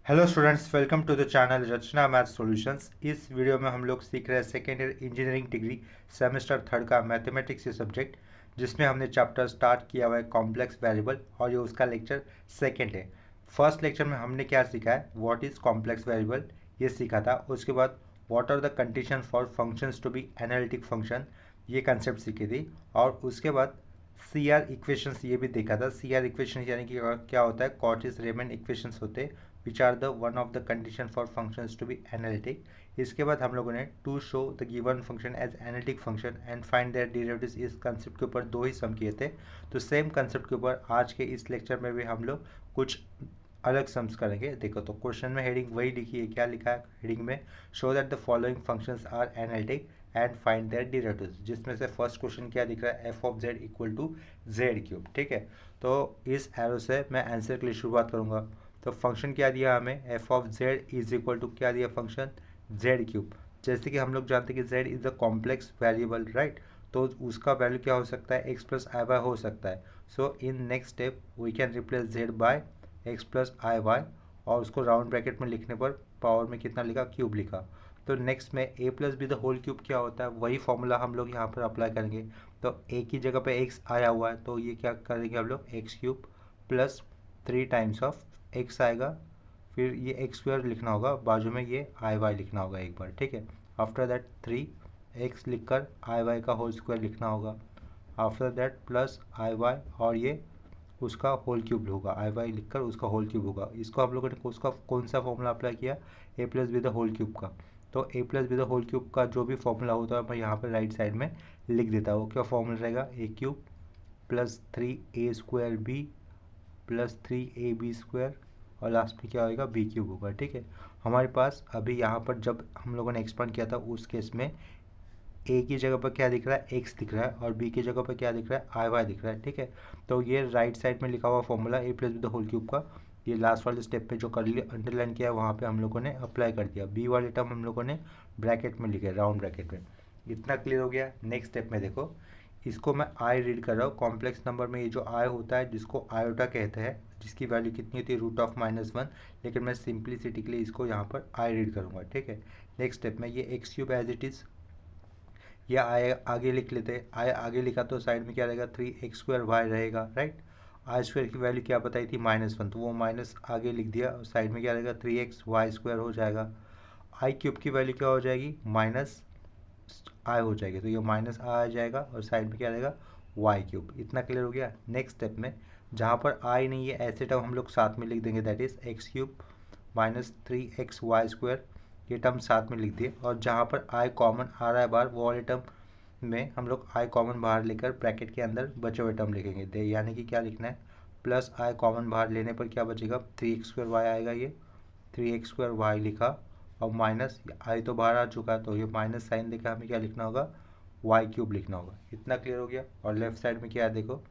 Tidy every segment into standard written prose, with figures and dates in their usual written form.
Hello students, welcome to the channel Rachna math solutions. इस video में हम लोग सीख रहे हैं second year engineering degree semester third का मैथमेटिक्स ये सब्जेक्ट, जिसमें हमने चैप्टर स्टार्ट किया हुआ है कॉम्प्लेक्स वेरिएबल और ये उसका लेक्चर सेकेंड है। फर्स्ट लेक्चर में हमने क्या सीखा है, व्हाट इज़ कॉम्प्लेक्स वेरिएबल ये सीखा था। उसके बाद what are the condition for functions to be analytic function, ये कंसेप्ट सीखी थी। और उसके बाद सी आर इक्वेशंस ये भी देखा था। सी आर इक्वेशन यानी कि क्या होता है, कॉटिस रेमन इक्वेशंस होते हैं which are the one of the condition for functions to be analytic. इसके बाद हम लोगों ने to show the given function as analytic function and find their derivatives, इस कंसेप्ट के ऊपर दो ही सम किए थे। तो सेम कंसेप्ट के ऊपर आज के इस लेक्चर में भी हम लोग कुछ अलग सम्स करेंगे। देखो तो क्वेश्चन में हेडिंग वही लिखी है, क्या लिखा है हेडिंग में, show that the following functions are analytic and find their derivatives, जिसमें से फर्स्ट क्वेश्चन क्या दिख रहा है, f of Z equal to Z cube. ठीक है, तो इस एरो से मैं आंसर के लिए शुरुआत करूंगा। तो फंक्शन क्या दिया हमें, f of z is equal to क्या दिया फंक्शन, जेड क्यूब। जैसे कि हम लोग जानते हैं कि Z is the complex variable, right. तो उसका वैल्यू क्या हो सकता है, एक्स प्लस आई वाई हो सकता है। So in next step we can replace Z by X plus I Y, और उसको राउंड ब्रैकेट में लिखने पर पावर में कितना लिखा, क्यूब लिखा। तो नेक्स्ट में A plus B the whole cube क्या होता है, वही फॉर्मूला हम लोग यहाँ पर अप्लाई करेंगे। तो ए की जगह पे एक्स आया हुआ है, तो ये क्या करेंगे हम लोग, x cube plus 3 times of x आएगा, फिर ये एक्स स्क्वायर लिखना होगा, बाजू में ये आई वाई लिखना होगा एक बार। ठीक है, आफ्टर दैट 3 एक्स लिख कर आई वाई का होल स्क्वायर लिखना होगा, after that plus I Y और ये उसका होल क्यूब होगा, आई वाई लिखकर उसका होल क्यूब होगा। इसको हम लोगों ने उसका कौन सा फॉर्मूला अप्लाई किया, A plus B the whole cube का। तो A plus B the whole cube का जो भी फॉर्मूला होता है मैं यहाँ पर राइट साइड में लिख देता हूँ। क्या फॉर्मूला रहेगा, A cube plus 3 a² B plus 3 ab² और लास्ट में क्या होगा, बी क्यूब होगा। ठीक है, हमारे पास अभी यहाँ पर जब हम लोगों ने एक्सपांड किया था उस केस में ए की जगह पर क्या दिख रहा है, एक्स दिख रहा है, और बी की जगह पर क्या दिख रहा है, आई वाई दिख रहा है। ठीक है, तो ये राइट साइड में लिखा हुआ formula a plus B the whole cube का, ये लास्ट वाले स्टेप पे जो कर लिया अंडरलाइन किया वहाँ पे हम लोगों ने अप्लाई कर दिया। बी वाले टर्म हम लोगों ने ब्रैकेट में लिखे, राउंड ब्रैकेट में। इतना क्लियर हो गया। नेक्स्ट स्टेप में देखो, इसको मैं आई रीड कर रहा हूँ। कॉम्प्लेक्स नंबर में ये जो आई होता है जिसको आयोटा कहते हैं, जिसकी वैल्यू कितनी होती है, √(-1), लेकिन मैं सिंप्लिसिटी के लिए इसको यहाँ पर आई रीड करूँगा। ठीक है, नेक्स्ट स्टेप में ये x cube as it is, या आई आगे लिख लेते हैं। आई आगे लिखा तो साइड में क्या रहेगा, 3x² वाई रहेगा, राइट। आई स्क्वायर की वैल्यू क्या बताई थी, -1, तो वो माइनस आगे लिख दिया और साइड में क्या रहेगा, 3x y² हो जाएगा। आई क्यूब की वैल्यू क्या हो जाएगी, माइनस आई हो जाएगी, तो ये माइनस आ जाएगा और साइड में क्या रहेगा, y³। इतना क्लियर हो गया। नेक्स्ट स्टेप में जहाँ पर आई नहीं है ऐसे टर्म हम लोग साथ में लिख देंगे, that is x³ minus 3xy², ये टर्म साथ में लिख दिए। और जहाँ पर आई कॉमन आ रहा है बाहर, वो वाले टर्म में हम लोग आई कॉमन बाहर लेकर ब्रैकेट के अंदर बचे हुए टर्म लिखेंगे। दे यानी कि क्या लिखना है, प्लस आई कॉमन बाहर लेने पर क्या बचेगा, 3x² y आएगा, ये 3x² y लिखा, और माइनस आई तो बाहर आ चुका है तो ये माइनस साइन देकर हमें क्या लिखना होगा, y³ लिखना होगा। इतना क्लियर हो गया। और लेफ्ट साइड में क्या है देखो,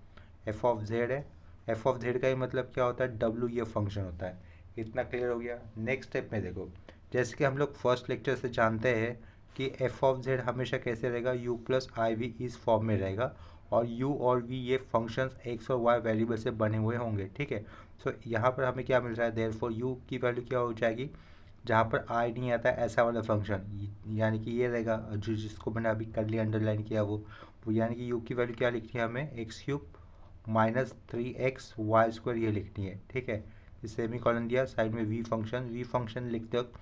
एफ ऑफ जेड है। एफ ऑफ जेड का ही मतलब क्या होता है, डब्ल्यू ये फंक्शन होता है। इतना क्लियर हो गया। नेक्स्ट स्टेप में देखो, जैसे कि हम लोग फर्स्ट लेक्चर से जानते हैं कि एफ ऑफ जेड हमेशा कैसे रहेगा, u प्लस आई वी इस फॉर्म में रहेगा, और u और v ये फंक्शंस x और y वेरिएबल से बने हुए होंगे। ठीक है, सो यहाँ पर हमें क्या मिल रहा है, देयरफॉर u की वैल्यू क्या हो जाएगी, जहाँ पर आई नहीं आता है ऐसा वाला फंक्शन, यानी कि ये रहेगा जो जिसको मैंने अभी कर लिया अंडरलाइन किया वो यानी कि u की वैल्यू क्या लिखनी है हमें, x³ माइनस 3xy² ये लिखनी है। ठीक है, इस सेमी कॉलन दिया, साइड में वी फंक्शन लिखते वक्त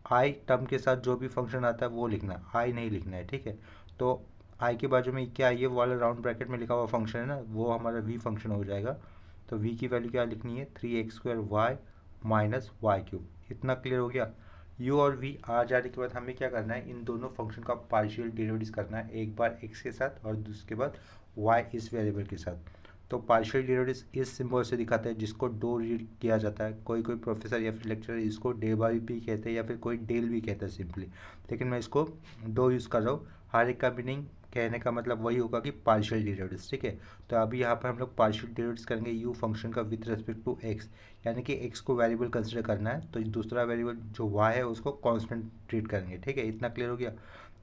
आई टर्म के साथ जो भी फंक्शन आता है वो लिखना, आई नहीं लिखना है। ठीक है, तो आई के बाजू में क्या, ये वाला राउंड ब्रैकेट में लिखा हुआ फंक्शन है ना, वो हमारा वी फंक्शन हो जाएगा। तो वी की वैल्यू क्या लिखनी है, 3x² y माइनस y³। इतना क्लियर हो गया। u और v आ जाने के बाद हमें क्या करना है, इन दोनों फंक्शन का पार्शियल डेरिवेटिव करना है, एक बार x के साथ और उसके बाद y इस वेरिएबल के साथ। तो पार्शियल डेरिवेटिव इस सिंबल से दिखाते हैं, जिसको डो रीड किया जाता है। कोई कोई प्रोफेसर या फिर लेक्चरर इसको डे बाई पी कहते हैं, या फिर कोई डेल भी कहता है सिंपली, लेकिन मैं इसको डो यूज़ कर रहा हूँ। हर एक का मीनिंग कहने का मतलब वही होगा कि पार्शियल डेरिवेटिव। ठीक है, तो अभी यहाँ पर हम लोग पार्शियल डेरिवेटिव करेंगे यू फंक्शन का विथ रेस्पेक्ट टू एक्स, यानी कि एक्स को वेरिएबल कंसिडर करना है, तो दूसरा वेरिएबल जो वाई है उसको कांस्टेंट ट्रीट करेंगे। ठीक है, इतना क्लियर हो गया।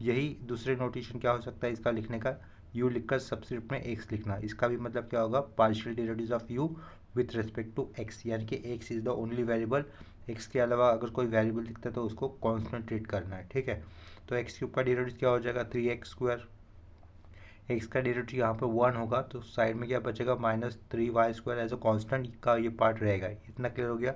यही दूसरे नोटेशन क्या हो सकता है इसका लिखने का, u लिखकर सब्स्टिट्यूट में x लिखना, इसका भी मतलब क्या होगा, partial derivative of u with respect to x, यानी कि x is the only variable, x के अलावा अगर कोई वेरिएबल दिखता है तो उसको कांस्टेंट ट्रीट करना है, ठीक है। तो एक्स क्यूब का डेरिवेटिव क्या हो जाएगा 3x², एक्स का डेरिवेटिव यहाँ पर 1 होगा तो साइड में क्या बचेगा -3y² एज अ कांस्टेंट का ये पार्ट रहेगा। इतना क्लियर हो गया।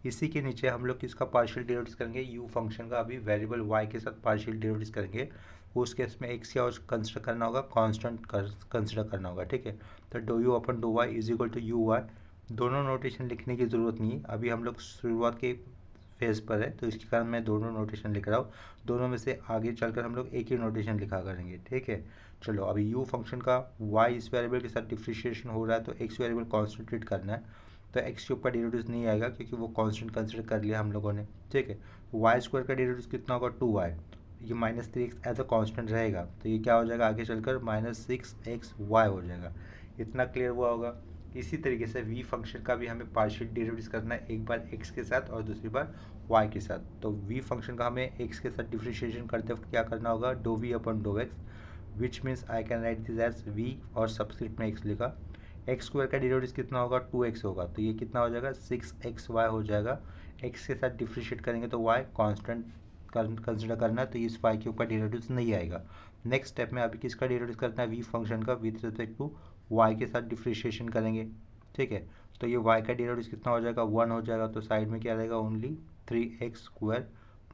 इसी के नीचे हम लोग किसका पार्शियल डेरिवेटिव करेंगे, यू फंक्शन का। अभी वेरिएबल y के साथ पार्शियल डेरिवेटिव करेंगे, उस केस में एक्स क्या कंसिडर करना होगा, कांस्टेंट कंसिडर करना होगा, ठीक है। तो do u upon do y is equal to u y. दोनों नोटेशन लिखने की ज़रूरत नहीं है, अभी हम लोग शुरुआत के फेज पर है तो इसके कारण मैं दोनों नोटेशन लिख रहा हूँ। दोनों में से आगे चलकर हम लोग एक ही नोटेशन लिखा करेंगे, ठीक है। चलो अभी यू फंक्शन का y इस वेरिएबल के साथ डिफ्रेंशिएशन हो रहा है तो x वेरिएबल कॉन्स्टेंट करना है, तो एक्स क्यूब का डेरिवेटिव नहीं आएगा क्योंकि वो कांस्टेंट कंसिडर कर लिया हम लोगों ने, ठीक है। y² का डेरिवेटिव कितना होगा 2y, ये -3x एज अ कांस्टेंट रहेगा तो ये क्या हो जाएगा आगे चलकर -6xy हो जाएगा। इतना क्लियर हुआ होगा। इसी तरीके से v फंक्शन का भी हमें पार्शियल डेरिवेटिव करना है, एक बार x के साथ और दूसरी बार y के साथ। तो v फंक्शन का हमें x के साथ डिफ्रेंशिएशन करते वक्त क्या करना होगा, do v upon do x, which means I can write this as v और सबस्क्रिप्ट में x लिखा। x² का डेरिवेटिव कितना होगा 2x होगा तो ये कितना हो जाएगा 6xy हो जाएगा। x के साथ डिफ्रेंशिएट करेंगे तो y कांस्टेंट कंसिडर करना है तो इस y³ का डेरिवेटिव नहीं आएगा। नेक्स्ट स्टेप में अभी किसका डेरिवेटिव करना है, v फंक्शन का विथ रिस्पेक्ट टू y के साथ डिफ्रेंशिएशन करेंगे, ठीक है। तो ये y का डेरिवेटिव कितना हो जाएगा 1 हो जाएगा तो साइड में क्या रहेगा ओनली 3x²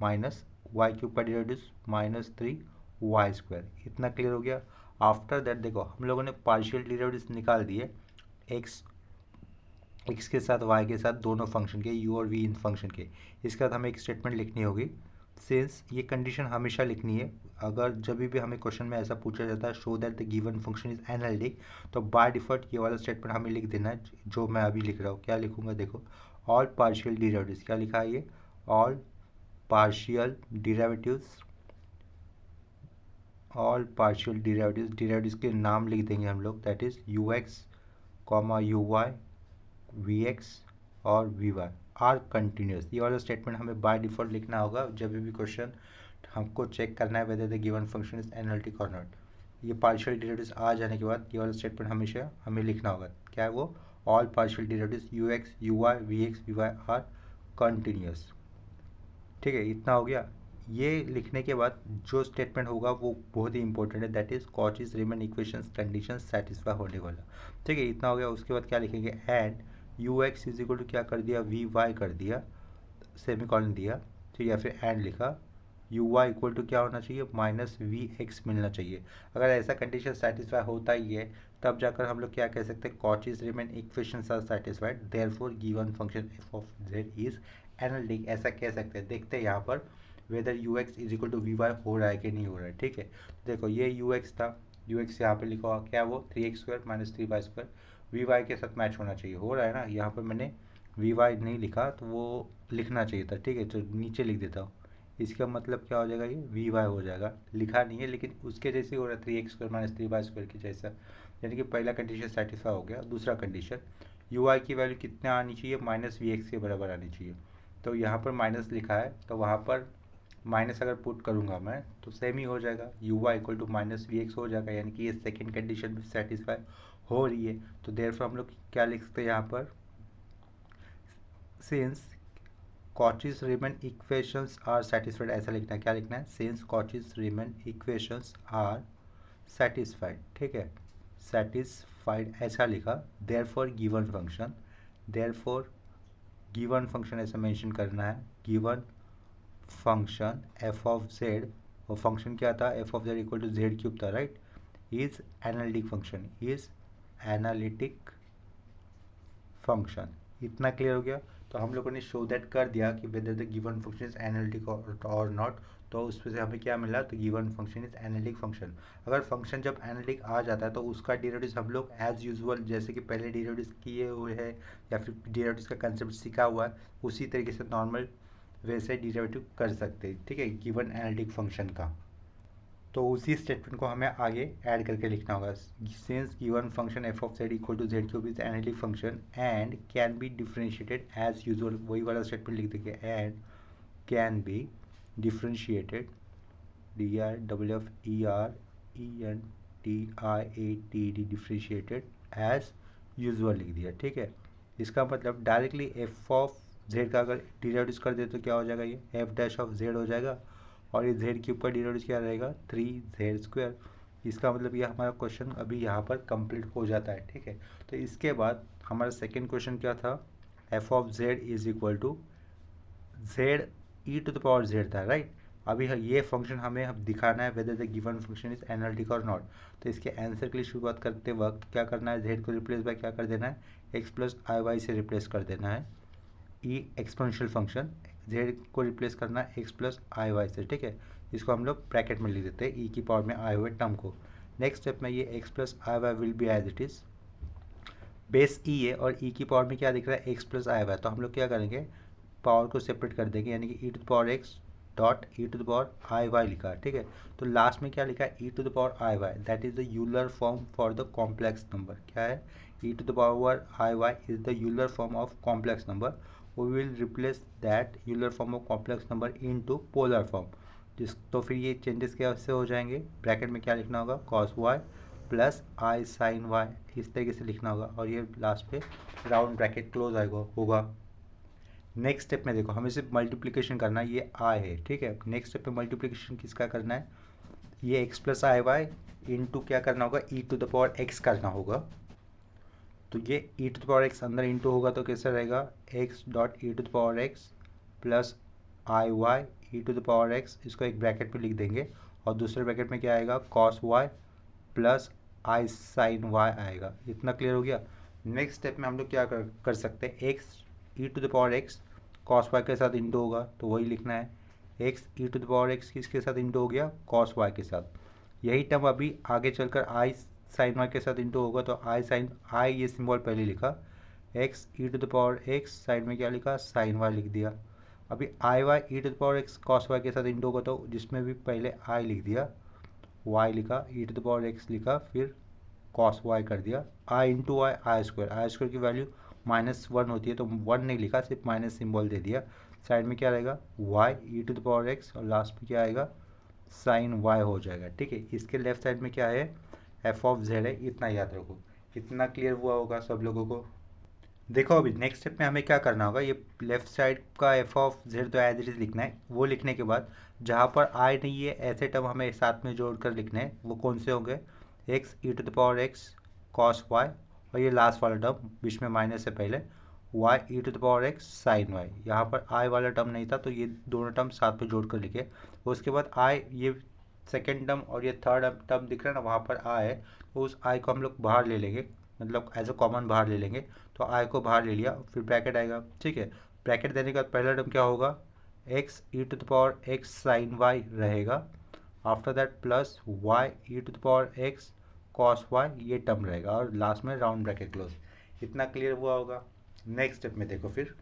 माइनस y³ का डेरिवेटिव -3y²। इतना क्लियर हो गया। आफ्टर दैट देखो हम लोगों ने पार्शियल डेरिवेटिव्स निकाल दिए एक्स के साथ वाई के साथ दोनों फंक्शन के, यू और वी इन फंक्शन के। इसके बाद हमें एक स्टेटमेंट लिखनी होगी सिंस, ये कंडीशन हमेशा लिखनी है। अगर जब भी हमें क्वेश्चन में ऐसा पूछा जाता है show that the given function is analytic, तो बाय डिफॉल्ट ये वाला स्टेटमेंट हमें लिख देना है जो मैं अभी लिख रहा हूँ। क्या लिखूंगा देखो, ऑल पार्शियल डेरिवेटिव्स, क्या लिखा है ये, all partial derivatives, all partial derivatives के नाम लिख देंगे हम लोग, that is u x comma u y v x और वी वाई आर कंटिन्यूस। ये वाला स्टेटमेंट हमें बाय डिफॉल्ट लिखना होगा जब भी क्वेश्चन हमको चेक करना है whether the given function is analytic और नॉट। ये पार्शियल डेरिवेटिव्स आ जाने के बाद ये वाला स्टेटमेंट हमेशा हमें लिखना होगा, क्या है वो, all partial derivatives u x u y v x v y are continuous, ठीक है। इतना हो गया। ये लिखने के बाद जो स्टेटमेंट होगा वो बहुत ही इंपॉर्टेंट है, that is Cauchy's Riemann equations condition satisfy होने वाला, ठीक है। इतना हो गया। उसके बाद क्या लिखेंगे, and u x is equal to क्या कर दिया, वी वाई कर दिया, सेमीकॉलन दिया, ठीक है, फिर एंड लिखा, यू वाई इक्वल टू क्या होना चाहिए, -vx मिलना चाहिए। अगर ऐसा कंडीशन सेटिस्फाई होता ही है तब जाकर हम लोग क्या कह सकते हैं, Cauchy's Riemann equations are satisfied therefore given function f of z is analytic, ऐसा कह सकते हैं। देखते हैं यहाँ पर whether U x is equal to we Y हो रहा है कि नहीं हो रहा है, ठीक है। देखो ये यू एक्स था, यू एक्स यहाँ पे लिखा हुआ क्या, वो 3x² minus 3y², we y के साथ मैच होना चाहिए, हो रहा है ना। यहाँ पर मैंने वी वाई नहीं लिखा तो वो लिखना चाहिए था, ठीक है, तो नीचे लिख देता हूँ। इसका मतलब क्या हो जाएगा, ये वी वाई हो जाएगा, लिखा नहीं है लेकिन उसके जैसे हो रहा है 3x² माइनस 3y² के जैसा, यानी कि पहला कंडीशन सेटिस्फाई हो गया। दूसरा कंडीशन, यू आई की वैल्यू कितने आनी चाहिए, -vx के बराबर आनी चाहिए। तो यहाँ पर माइनस लिखा है तो वहाँ पर माइनस अगर पुट करूँगा मैं तो सेम ही हो जाएगा, u y equal to -vx हो जाएगा, यानी कि ये सेकेंड कंडीशन भी सेटिस्फाई हो रही है। तो देयरफॉर हम लोग क्या लिख सकते हैं यहाँ पर, since Cauchy's Riemann equations are satisfied, ऐसा लिखना है। क्या लिखना है, since Cauchy's Riemann equations are satisfied, ठीक है, सेटिस्फाइड ऐसा लिखा। Therefore given function, therefore given function ऐसा मेंशन करना है, given function F of Z, और फंक्शन क्या था, F of Z equal to Z cube था, right, is analytic function, is analytic function. इतना क्लियर हो गया। तो हम लोगों ने शो दैट कर दिया कि weather the given function is analytic और नॉट, तो उस पर से हमें क्या मिला, तो given function is analytic function. अगर फंक्शन जब एनालिटिक आ जाता है तो उसका डेरिवेटिव हम लोग एज यूजुअल जैसे कि पहले डेरिवेटिव किए हुए हैं या फिर डेरिवेटिव का कंसेप्ट सीखा हुआ है उसी तरीके से नॉर्मल वैसे डेरिवेटिव कर सकते हैं, ठीक है, गिवन एनालिटिक फंक्शन का। तो उसी स्टेटमेंट को हमें आगे ऐड करके लिखना होगा, since given function F of Z equal to Z cube is analytic function and can be differentiated as usual, वही वाला स्टेटमेंट लिख देंगे, and can be differentiated, DIFFERENTIATED differentiated as usual लिख दिया, ठीक है। इसका मतलब डायरेक्टली एफ ऑफ जेड का अगर डिराइव कर दे तो क्या हो जाएगा, ये एफ डैश ऑफ जेड हो जाएगा, और ये जेड क्यूब का डिराइव क्या रहेगा 3z²। इसका मतलब ये हमारा क्वेश्चन अभी यहाँ पर कंप्लीट हो जाता है। ठीक है, तो इसके बाद हमारा सेकेंड क्वेश्चन क्या था, F of z is equal to z e to the power z था, राइट। अभी ये फंक्शन हमें अब दिखाना है whether the given function is analytic और नॉट। तो इसके आंसर के लिए शुरुआत करते वक्त क्या करना है, जेड को रिप्लेस बाय क्या कर देना है, एक्स प्लस आई वाई से रिप्लेस कर देना है। ई एक्सपोनेंशियल फंक्शन जेड को रिप्लेस करना है एक्स प्लस आई वाई से। ठीक है, इसको हम लोग ब्रैकेट में लिख देते हैं ई की पावर में आए हुए टर्म को। नेक्स्ट स्टेप में ये x plus I Y will be as it is, base E है और ई की पावर में क्या दिख रहा है एक्स प्लस आई वाई। तो हम लोग क्या करेंगे, पावर को सेपरेट कर देंगे, यानी कि E to the power X dot E to the power I Y लिखा। ठीक है, तो लास्ट में क्या लिखा है, ई to the power I Y, that is the Euler form for the complex number. क्या है, ई to the power I Y is the Euler form of complex number. We will replace that Euler form of complex number into polar form. तो फिर ये changes कैसे हो जाएंगे, bracket में क्या लिखना होगा, कॉस वाई प्लस आई साइन वाई, इस तरीके से लिखना होगा, और ये लास्ट पे राउंड ब्रैकेट क्लोज आएगा होगा। नेक्स्ट स्टेप में देखो, हमें सिर्फ मल्टीप्लिकेशन करना है, ये आई है। ठीक है, नेक्स्ट स्टेप में मल्टीप्लिकेशन किसका करना है, ये एक्स प्लस आई वाई इंटू क्या करना होगा, e to the power x करना होगा। तो ये e to the power x अंदर इंटू होगा तो कैसा रहेगा, x dot E to the power x plus I Y E to the power x, इसको एक ब्रैकेट में लिख देंगे, और दूसरे ब्रैकेट में क्या आएगा, कॉस वाई प्लस आई साइन वाई आएगा। इतना क्लियर हो गया। नेक्स्ट स्टेप में हम लोग क्या कर सकते हैं, x E to the power x cos Y के साथ इंटू होगा, तो वही लिखना है, x E to the power x किसके साथ इंटू हो गया, कॉस वाई के साथ। यही टर्म अभी आगे चलकर आई साइन वाई के साथ इंटू होगा, तो आई साइन आई ये सिंबल पहले लिखा, X E to the power X side में क्या लिखा, साइन वाई लिख दिया। अभी I Y E to the power x cos Y के साथ इंटू होगा, तो जिसमें भी पहले आई लिख दिया, वाई लिखा, E to the power x लिखा, फिर कॉस वाई कर दिया, आई इंटू वाई आई स्क्वायर की वैल्यू -1 होती है, तो 1 नहीं लिखा, सिर्फ माइनस सिंबल दे दिया। साइड में क्या रहेगा, y E to the power x, और लास्ट में क्या आएगा, साइन वाई हो जाएगा। ठीक है, इसके लेफ्ट साइड में क्या है, एफ ऑफ जेड है, इतना याद रखो। इतना क्लियर हुआ होगा सब लोगों को। देखो अभी नेक्स्ट स्टेप में हमें क्या करना होगा, ये लेफ्ट साइड का एफ ऑफ जेड तो एज इट इज लिखना है। वो लिखने के बाद जहाँ पर आई नहीं है ऐसे टर्म हमें साथ में जोड़कर लिखने हैं। वो कौन से होंगे, x E to the power x cos y, और ये लास्ट वाला टर्म बीच में माइनस से पहले y E to the power x sine y. यहाँ पर आई वाला टर्म नहीं था तो ये दोनों टर्म साथ में जोड़ कर लिखे। उसके बाद आई, ये सेकेंड टर्म और ये थर्ड टर्म दिख रहा है ना, वहाँ पर आई है, तो उस आई को हम लोग बाहर ले लेंगे, मतलब एज अ कॉमन बाहर ले लेंगे। तो आई को बाहर ले लिया, फिर ब्रैकेट आएगा। ठीक है, ब्रैकेट देने के बाद पहला टर्म क्या होगा, X E to the power x sine Y रहेगा, after that plus Y E to the power x cos Y, ये टर्म रहेगा, और लास्ट में राउंड ब्रैकेट क्लोज। इतना क्लियर हुआ होगा। नेक्स्ट स्टेप में देखो, फिर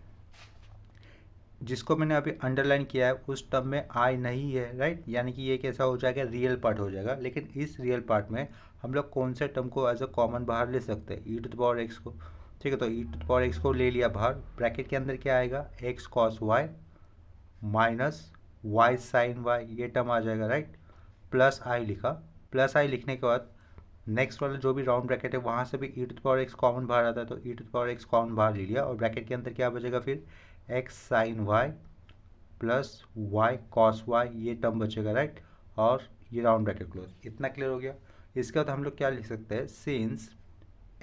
जिसको मैंने अभी अंडरलाइन किया है उस टर्म में आई नहीं है, राइट, यानी कि ये कैसा हो जाएगा, रियल पार्ट हो जाएगा। लेकिन इस रियल पार्ट में हम लोग कौन से टर्म को एज अ कॉमन बाहर ले सकते हैं, e to the power x को। ठीक है, तो ई टू द पावर एक्स को ले लिया बाहर, ब्रैकेट के अंदर क्या आएगा, x cos Y minus Y sine y, ये टर्म आ जाएगा, राइट, प्लस आई लिखा। प्लस आई लिखने के बाद नेक्स्ट वाला जो भी राउंड ब्रैकेट है वहाँ से भी E to the power X common बाहर आता है, तो ई to the power X common बाहर ले लिया, और ब्रैकेट के अंदर क्या बचेगा फिर, x sine y plus y cos Y, ये टर्म बचेगा, राइट, और ये राउंड ब्रैकेट क्लोज। इतना क्लियर हो गया। इसके बाद हम लोग क्या लिख सकते हैं, सिंस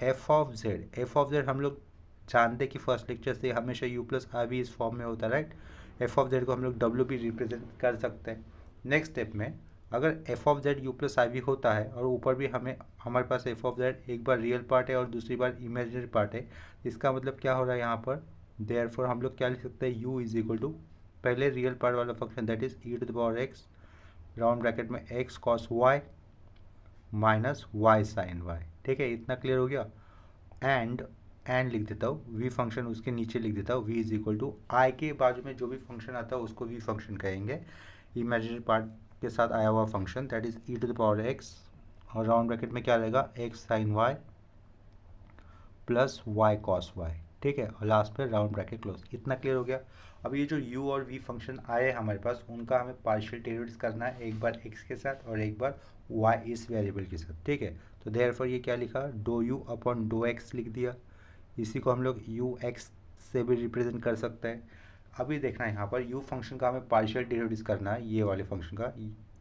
एफ ऑफ जेड हम लोग जानते हैं कि फर्स्ट लेक्चर से हमेशा यू प्लस आई भी इस फॉर्म में होता है, राइट। एफ ऑफ जेड को हम लोग डब्ल्यू भी रिप्रेजेंट कर सकते हैं। नेक्स्ट स्टेप में अगर F of Z U plus I भी होता है और ऊपर भी हमारे पास एफ ऑफ जेड एक बार रियल पार्ट है और दूसरी बार इमेजिनरी पार्ट है, इसका मतलब क्या हो रहा है यहाँ पर, देयरफॉर हम लोग क्या लिख सकते हैं, u इज इक्वल टू पहले रियल पार्ट वाला function that is E to the power X round bracket में X cos Y minus Y sine Y. ठीक है, इतना क्लियर हो गया। एंड लिख देता हूँ, वी फंक्शन उसके नीचे लिख देता हूँ, v is equal to i के बाजू में जो भी फंक्शन आता है उसको वी फंक्शन कहेंगे, इमेजिनरी पार्ट के साथ आया हुआ function that is E to the power x, और राउंड ब्रैकेट में क्या रहेगा, x sine y plus y cos y. ठीक है, और लास्ट पे राउंड ब्रैकेट क्लोज। इतना क्लियर हो गया। अब ये जो u और v फंक्शन आए हमारे पास, उनका हमें पार्शियल डेरिवेटिव्स करना है, एक बार x के साथ और एक बार y इस वेरिएबल के साथ। ठीक है, तो देयरफॉर ये क्या लिखा, do u upon do x लिख दिया। इसी को हम लोग यू एक्स से भी रिप्रेजेंट कर सकते हैं। अभी देखना है यहाँ पर यू फंक्शन का हमें पार्शियल डेरिवेटिव करना है, ये वाले फंक्शन का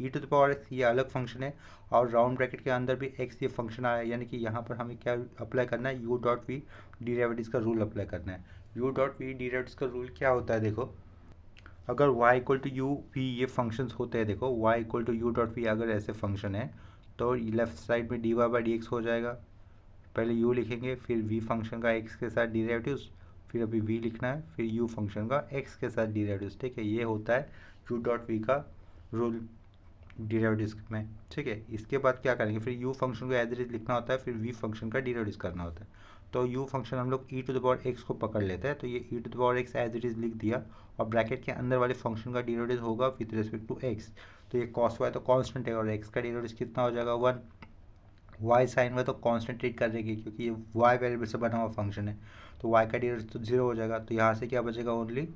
ई टू द पावर एक्स ये अलग फंक्शन है और राउंड ब्रैकेट के अंदर भी एक्स ये फंक्शन आया, यानी कि यहाँ पर हमें क्या अप्लाई करना है, यू डॉट वी डेरिवेटिव का रूल अप्लाई करना है। यू डॉट वी डेरिवेटिव का रूल क्या होता है, देखो अगर y equal to u v ये फंक्शंस होते हैं, देखो y equal to u dot v अगर ऐसे फंक्शन है तो लेफ्ट साइड में d y by d x हो जाएगा। पहले u लिखेंगे, फिर v फंक्शन का x के साथ डेरिवेटिव्स, फिर अभी v लिखना है, फिर u फंक्शन का x के साथ डेरिवेटिव्स। ठीक है, ये होता है u डॉट वी का रूल डेरिवेटिव्स में। ठीक है, इसके बाद क्या करेंगे, फिर u फंक्शन को एज इट इज लिखना होता है, फिर v फंक्शन का डेरिवेटिव्स करना होता है। तो u फंक्शन हम लोग e to the power x को पकड़ लेते हैं, तो ये e to the power x as it is लिख दिया और ब्रैकेट के अंदर वाले फंक्शन का डेरिवेटिव होगा विद रिस्पेक्ट टू x। तो ये cos y तो कांस्टेंट है और x का डेरिवेटिव कितना हो जाएगा 1। y साइन वाई तो कांस्टेंट ट्रीट कर देंगे क्योंकि ये y वेरिएबल से बना हुआ फंक्शन है, तो y का डेरिवेटिव तो 0 हो जाएगा। तो यहाँ से क्या बचेगा, ओनली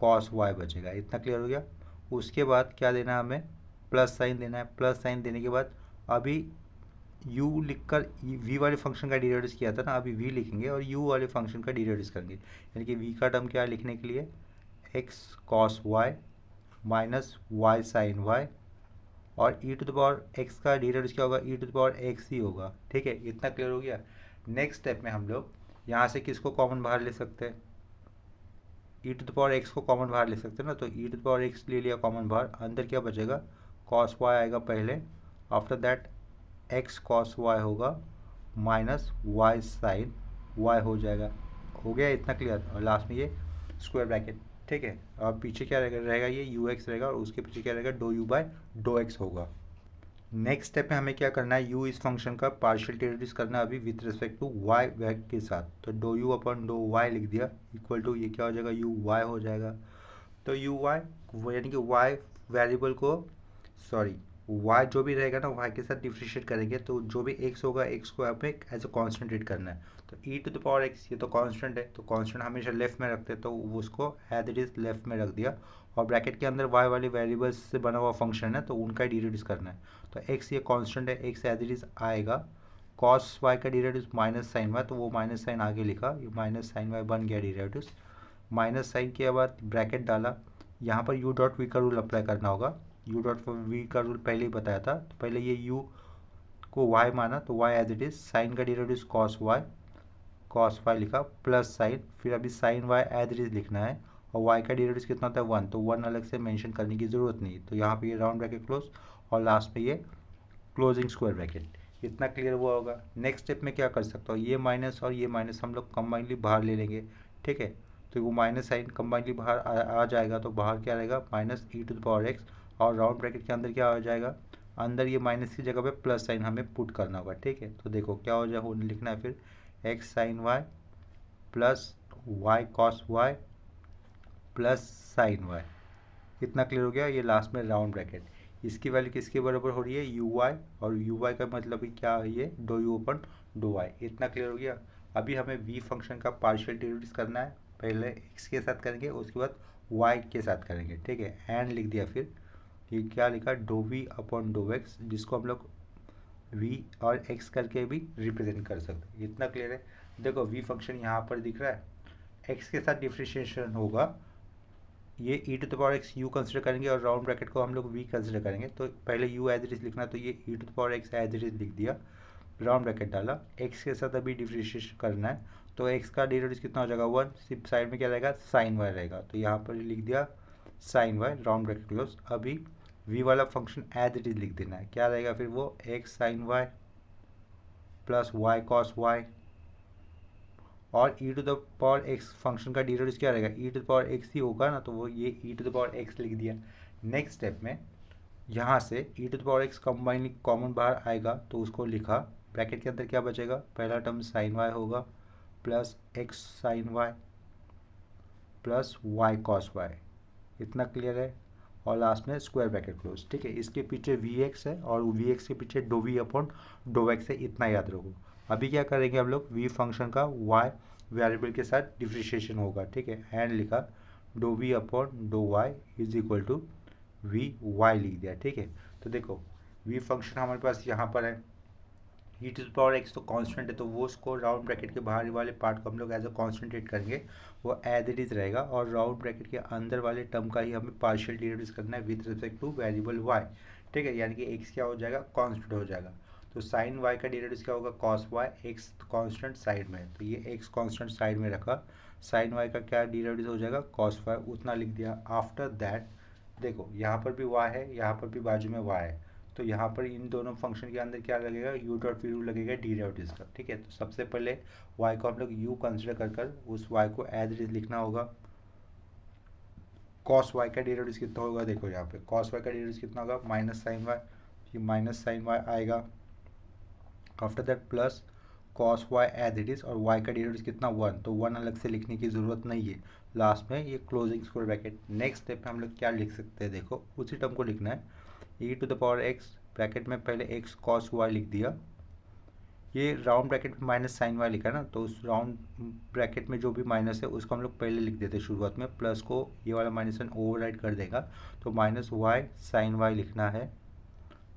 cos y बचेगा। इतना क्लियर हो गया। उसके बाद क्या देना है हमें, प्लस साइन देना है। प्लस साइन देने के बाद अभी u लिखकर v वाले फंक्शन का डेरिवेटिव किया था ना, अभी v लिखेंगे और u वाले फंक्शन का डेरिवेटिव करेंगे। यानी कि v का टर्म क्या है लिखने के लिए, x cos y minus y sin y और e to the power x का डेरिवेटिव क्या होगा, e to the power x ही होगा। ठीक है, इतना क्लियर हो गया। नेक्स्ट स्टेप में हम लोग यहाँ से किसको कॉमन बाहर ले सकते हैं, e to the power x को कॉमन बाहर ले सकते हैं ना, तो e to the power x ले लिया कॉमन बाहर, अंदर क्या बचेगा cos y आएगा पहले, after that x cos y होगा माइनस y sin y हो जाएगा। हो गया इतना क्लियर, और लास्ट में ये स्क्वायर ब्रैकेट। ठीक है, और पीछे क्या रहेगा ये यू एक्स रहेगा और उसके पीछे क्या रहेगा do u by do x होगा। नेक्स्ट स्टेप में हमें क्या करना है, u इस फंक्शन का पार्शियल डेरिवेटिव करना है अभी विथ रिस्पेक्ट टू y वैग के साथ। तो do u upon do y लिख दिया इक्वल टू ये क्या हो जाएगा यू y हो जाएगा। तो यू वाई यानी कि y वेरिएबल को सॉरी y जो भी रहेगा ना y के साथ डिफ्रेंशिएट करेंगे, तो जो भी x होगा x को हमें एज ए कॉन्स्टेंट ट्रीट करना है। तो e to the power x ये तो कांस्टेंट है, तो कांस्टेंट हमेशा लेफ्ट में रखते हैं, तो उसको एज इट इज लेफ्ट में रख दिया और ब्रैकेट के अंदर y वाले वेरिएबल्स से बना हुआ फंक्शन है तो उनका डेरिवेटिव करना है। तो x ये कांस्टेंट है, x एज इट इज आएगा, cos y का डेरिवेटिव माइनस साइन y, तो वो माइनस साइन आगे लिखा, ये माइनस साइन y बन गया डेरिवेटिव। माइनस साइन के बाद ब्रैकेट डाला, यहाँ पर यू डॉट वी का रूल अप्लाई करना होगा। यू डॉट वी का रूल पहले ही बताया था, तो पहले ये u को y माना, तो y as it is, sine का डेरिवेटिव cos y लिखा प्लस साइन, फिर अभी sine y as it is लिखना है और y का डेरिवेटिव कितना होता है 1, तो 1 अलग से मेंशन करने की ज़रूरत नहीं। तो यहाँ पे ये राउंड ब्रैकेट क्लोज और लास्ट में ये क्लोजिंग स्क्वायर ब्रैकेट। इतना क्लियर हुआ होगा। नेक्स्ट स्टेप में क्या कर सकता हूँ, ये माइनस और ये माइनस हम लोग कंबाइनली बाहर ले लेंगे। ठीक है, तो वो माइनस साइन कंबाइनली बाहर आ जाएगा, तो बाहर क्या रहेगा minus e to the power x और राउंड ब्रैकेट के अंदर क्या आ जाएगा, अंदर ये माइनस की जगह पे प्लस साइन हमें पुट करना होगा। ठीक है, तो देखो क्या हो जाएगा, लिखना है फिर x sine y plus y cos y plus sine y. इतना क्लियर हो गया। ये लास्ट में राउंड ब्रैकेट, इसकी वैल्यू किसके बराबर हो रही है यू वाई, और यू वाई का मतलब क्या है ये do u upon do y. इतना क्लियर हो गया। अभी हमें वी फंक्शन का पार्शियल डेरिवेटिव करना है, पहले एक्स के साथ करेंगे उसके बाद वाई के साथ करेंगे। ठीक है, एंड लिख दिया, फिर ये क्या लिखा do v upon do x, जिसको हम लोग वी और एक्स करके भी रिप्रेजेंट कर सकते हैं। इतना क्लियर है। देखो वी फंक्शन यहाँ पर दिख रहा है, एक्स के साथ डिफ्रेंशिएशन होगा, ये e to the power x u consider करेंगे और राउंड ब्रैकेट को हम लोग v कंसिडर करेंगे। तो पहले u एज इट इज लिखना, तो ये e to the power x as it is लिख दिया, राउंड ब्रैकेट डाला, x के साथ अभी डिफ्रेंशिएशन करना है, तो x का डेरिवेटिव कितना हो जाएगा 1, सिर्फ साइड में क्या रहेगा साइन y रहेगा, तो यहाँ पर लिख दिया sine y round bracket close. अभी v वाला फंक्शन एज इट इज लिख देना है, क्या रहेगा फिर वो x sine y plus y cos y और e to the power x function का डेरिवेटिव क्या रहेगा e to the power x ही होगा ना, तो वो ये e to the power x लिख दिया। नेक्स्ट स्टेप में यहाँ से e to the power x combinedly common बाहर आएगा, तो उसको लिखा, ब्रैकेट के अंदर क्या बचेगा, पहला टर्म साइन y होगा plus x sine y plus y cos y। इतना क्लियर है, और लास्ट में स्क्वायर ब्रैकेट क्लोज। ठीक है, इसके पीछे वी एक्स है और वी एक्स के पीछे do v upon do x है, इतना याद रखो। अभी क्या करेंगे हम लोग, वी फंक्शन का y वेरिएबल के साथ डिफ्रेंशिएशन होगा। ठीक है, एंड लिखा do v upon do y is equal to we y लिख दिया। ठीक है, तो देखो वी फंक्शन हमारे पास यहाँ पर है, ई टू द पावर एक्स तो कांस्टेंट है, तो वो उसको राउंड ब्रैकेट के बाहर वाले पार्ट को हम लोग एज अ कांस्टेंट ट्रीट करेंगे, वो एज इट इज़ रहेगा, और राउंड ब्रैकेट के अंदर वाले टर्म का ही हमें पार्शियल डेरिवेटिव करना है with respect to variable y, ठीक है, यानी कि एक्स क्या हो जाएगा, कांस्टेंट हो जाएगा। तो साइन वाई का डेरिवेटिव क्या होगा, cos y, x constant side में, तो ये एक्स कांस्टेंट साइड में रखा, साइन वाई का क्या डेरिवेटिव हो जाएगा, कॉस वाई, उतना लिख दिया। आफ्टर दैट देखो यहाँ पर भी वाई है, यहाँ पर भी बाजू में वाई है, तो यहाँ पर इन दोनों फंक्शन के अंदर क्या लगेगा, यू डॉट वी रूल लगेगा डेरिवेटिव्स का, ठीक है। तो सबसे पहले वाई को हम लोग यू कंसिडर कर उस वाई को एज इट इज लिखना होगा। कॉस वाई का डेरिवेटिव कितना होगा, देखो यहाँ पे कॉस वाई का डेरिवेटिव कितना होगा, माइनस साइन वाई, ये माइनस साइन वाई आएगा। After that plus cos y as it is, और वाई का डेरिवेटिव कितना, वन, तो वन अलग से लिखने की ज़रूरत नहीं है, लास्ट में ये closing square bracket. Next step में हम लोग क्या लिख सकते हैं, देखो उसी टर्म को लिखना है, ई to the power X bracket में पहले एक्स कॉस वाई लिख दिया, ये राउंड ब्रैकेट में माइनस साइन वाई लिखा है ना, तो उस राउंड ब्रैकेट में जो भी माइनस है उसको हम लोग पहले लिख देते हैं शुरुआत में, प्लस को ये वाला माइनस साइन ओवरराइड कर देगा, तो माइनस वाई साइन वाई लिखना है,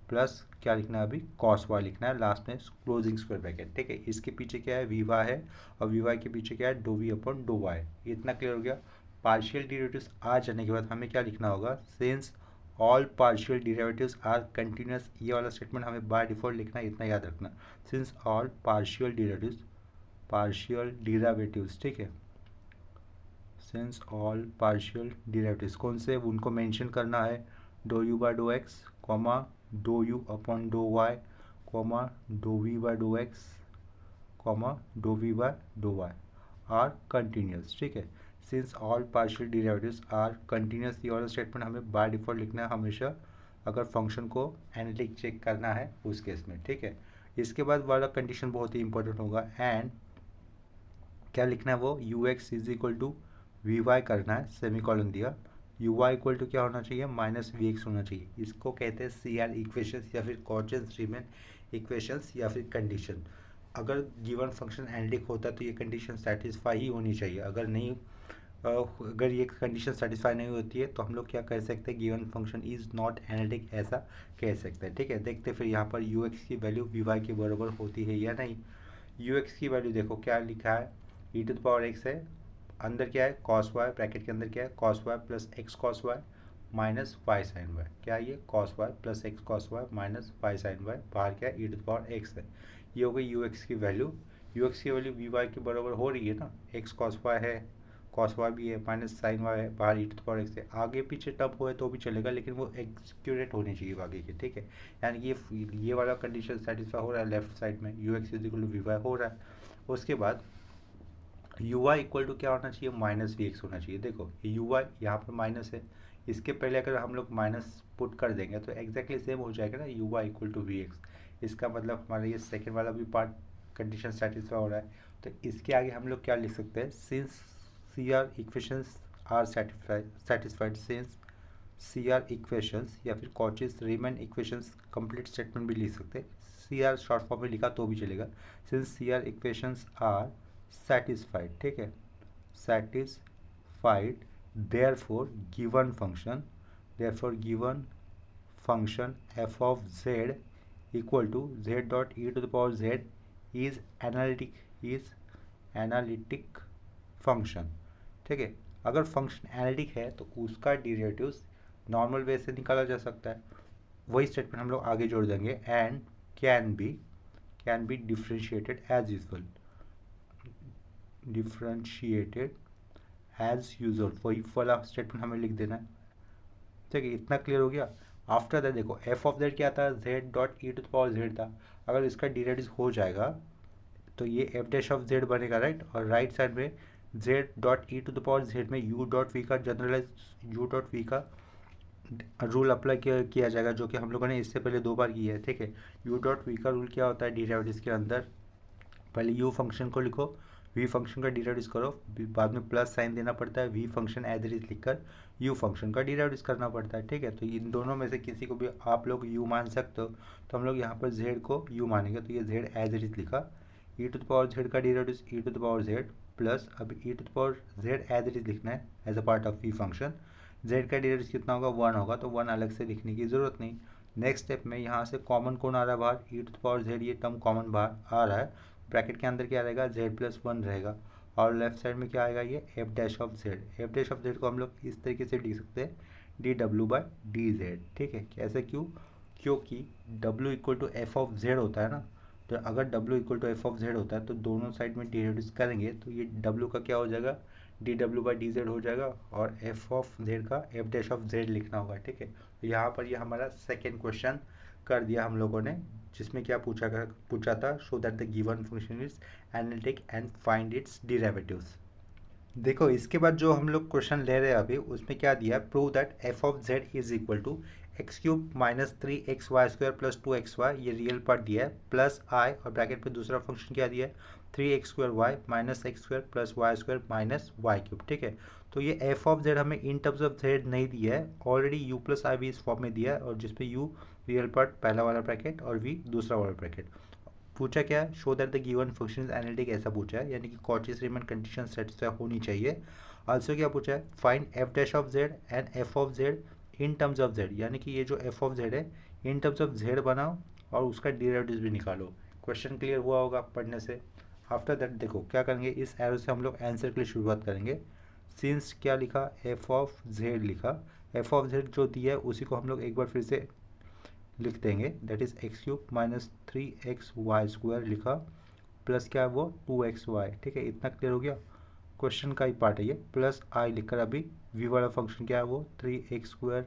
प्लस क्या लिखना है अभी, कॉस वाई लिखना है, लास्ट में क्लोजिंग स्क्वायर ब्रैकेट, ठीक है। इसके पीछे क्या है, वी वाई है, और वी वाई के पीछे क्या है, do v upon do y. इतना क्लियर हो गया। पार्शियल डेरिवेटिव्स आ जाने के बाद हमें क्या लिखना होगा, since all partial derivatives are continuous, ये वाला स्टेटमेंट हमें बाय डिफॉल्ट लिखना है, इतना याद रखना, सिंस ऑल पार्शियल डेरिवेटिव्स, ठीक है, सिंस ऑल पार्शियल डेरिवेटिव्स कौन से, उनको मेंशन करना है, do u by do x, comma do u upon do y, comma do v by do x, comma do v by do y are continuous, ठीक है। Since all partial derivatives are continuous, ये वाला statement हमें by default लिखना है हमेशा, अगर function को एनालिटिक चेक करना है उस केस में, ठीक है। इसके बाद वाला कंडीशन बहुत ही इंपॉर्टेंट होगा, एंड क्या लिखना है वो, u x is equal to we y करना है, सेमी कॉलन दिया, यू वाई इक्वल टू क्या होना चाहिए, माइनस वी एक्स होना चाहिए। इसको कहते हैं सी आर इक्वेशंस, या फिर कॉचन-रीमन इक्वेशंस, या फिर कंडीशन। अगर गिवन फंक्शन एनालिटिक होता है तो ये कंडीशन सेटिस्फाई ही होनी चाहिए, अगर नहीं अगर ये कंडीशन सेटिस्फाई नहीं होती है तो हम लोग क्या कह सकते हैं, given function is not analytic, ऐसा कह सकते हैं, ठीक है। देखते फिर यहाँ पर यू एक्स की वैल्यू वी वाई के बराबर होती है या नहीं। यू एक्स की वैल्यू देखो क्या लिखा है, ई टू द पावर एक्स है, अंदर क्या है, कॉस वाई, ब्रैकेट के अंदर क्या है, cos y plus x cos Y minus Y sine y, क्या है ये, cos y plus x cos Y minus Y sine y, बाहर क्या है, ई टू द पावर एक्स है। ये हो गई यू एक्स की वैल्यू। यू एक्स की वैल्यू वी वाई के बराबर हो रही है ना, एक्स कॉस वाई है, कॉस वाई भी है, माइनस साइन वाई है, बाहर e to the power x है, आगे पीछे टर्म हो तो भी चलेगा, लेकिन वो एक्यूरेट होनी चाहिए आगे की, ठीक है। यानी कि ये वाला कंडीशन सेटिस्फाई हो रहा है लेफ्ट साइड में, u x is equal to we Y हो रहा है। उसके बाद यू वाई इक्वल टू क्या होना चाहिए, माइनस वी एक्स होना चाहिए। देखो यू वाई यहाँ पर माइनस है, इसके पहले अगर हम लोग माइनस पुट कर देंगे तो एग्जैक्टली सेम हो जाएगा ना, u y equal to v x. इसका मतलब हमारा ये सेकेंड वाला भी पार्ट कंडीशन सेटिस्फाई हो रहा है, तो इसके आगे हम लोग क्या लिख सकते हैं, since C R equations are satisfied, since C R equations, या फिर Cauchy's Riemann equations complete statement भी लिख सकते हैं, सी आर शॉर्ट फॉर्म में लिखा तो भी चलेगा, since C R equations are satisfied, ठीक है, satisfied, therefore given function f of z equal to z dot e to the power z is analytic function, ठीक है। अगर फंक्शन एनालिटिक है तो उसका डेरिवेटिव्स नॉर्मल वे से निकाला जा सकता है, वही स्टेटमेंट हम लोग आगे जोड़ देंगे, and can be differentiated as usual, वही वाला स्टेटमेंट हमें लिख देना है, ठीक है। इतना क्लियर हो गया। आफ्टर दैट देखो एफ ऑफ जेड क्या था, z dot E to the power z था, अगर इसका डेरिवेटिव हो जाएगा तो ये एफ डैश ऑफ जेड बनेगा, राइट, और राइट साइड में z dot E to the power z में यू डॉट वी का जनरलाइज यू डॉट वी का रूल अप्लाई किया जाएगा, जो कि हम लोगों ने इससे पहले 2 बार किया है, ठीक है। यू डॉट वी का रूल क्या होता है डेरिवेटिव्स के अंदर, पहले यू फंक्शन को लिखो, वी फंक्शन का डेरिवेटिव करो, बाद में प्लस साइन देना पड़ता है, v function as it is लिखकर यू फंक्शन का डेरिवेटिव करना पड़ता है, ठीक है। तो इन दोनों में से किसी को भी आप लोग यू मान सकते हो, तो हम लोग यहाँ पर जेड को यू मानेंगे, तो ये जेड एज इट इज लिखा, E to the power Z का derivative E to the power Z plus अब E to the power Z as it is लिखना है as a part of V function, Z का derivative कितना होगा, 1 होगा, तो 1 अलग से लिखने की ज़रूरत नहीं, नेक्स्ट स्टेप में यहाँ से कॉमन कौन आ रहा है बाहर, e to the power Z, ये टर्म कॉमन बाहर आ रहा है। ब्रैकेट के अंदर क्या रहेगा, जेड प्लस वन रहेगा, और लेफ्ट साइड में क्या आएगा, ये f dash of z. F dash of z को हम लोग इस तरीके से लिख सकते हैं, डी डब्ल्यू बाई डी जेड। ठीक है, कैसे, क्यों, क्योंकि डब्ल्यू equal to f of z होता है ना, तो अगर डब्ल्यू equal to f of z होता है तो दोनों साइड में डिरिवेटिव करेंगे तो ये डब्ल्यू का क्या हो जाएगा, डी डब्ल्यू बाई डी जेड हो जाएगा, और एफ ऑफ जेड का एफ डैश ऑफ जेड लिखना होगा। ठीक है, तो यहाँ पर ये हमारा सेकेंड क्वेश्चन कर दिया हम लोगों ने, जिसमें क्या पूछा था, show that the given function is analytic and find its derivatives. देखो इसके बाद जो हम लोग क्वेश्चन ले रहे हैं अभी, उसमें क्या दिया, prove that f of z is equal to x cube minus three x y square plus two x y, ये रियल पार्ट दिया है, प्लस आई, और ब्रैकेट पे दूसरा फंक्शन क्या दिया है, three x square y minus x square plus y square minus y cube. ठीक है, तो ये एफ ऑफ जेड हमें इन टर्म्स ऑफ जेड नहीं दिया है, ऑलरेडी यू प्लस आई भी इस फॉर्म में दिया है, और जिसपे यू रियल पार्ट पहला वाला ब्रैकेट और वी दूसरा वाला ब्रैकेट। पूछा क्या है, show that the given function is analytic, ऐसा पूछा है, यानी कि कॉचीज रीमन कंडीशन सेटिस्फाई होनी चाहिए। आल्सो क्या पूछा है, find F dash of Z and F of Z in terms of Z, यानी कि ये जो एफ ऑफ जेड है इन टर्म्स ऑफ जेड बनाओ और उसका डेरिवेटिव भी निकालो। क्वेश्चन क्लियर हुआ होगा पढ़ने से। आफ्टर दैट देखो क्या करेंगे, इस एरो से हम लोग आंसर के लिए शुरुआत करेंगे। सिंस क्या लिखा, एफ ऑफ जेड लिखा, एफ ऑफ जेड जो दिया है उसी को हम लोग एक बार फिर से लिख देंगे, that is x cube minus three x y square लिखा, प्लस क्या है वो टू एक्स वाई। ठीक है, इतना क्लियर हो गया, क्वेश्चन का ही पार्ट है ये। प्लस आई लिखकर अभी वी वाला फंक्शन क्या है वो three x square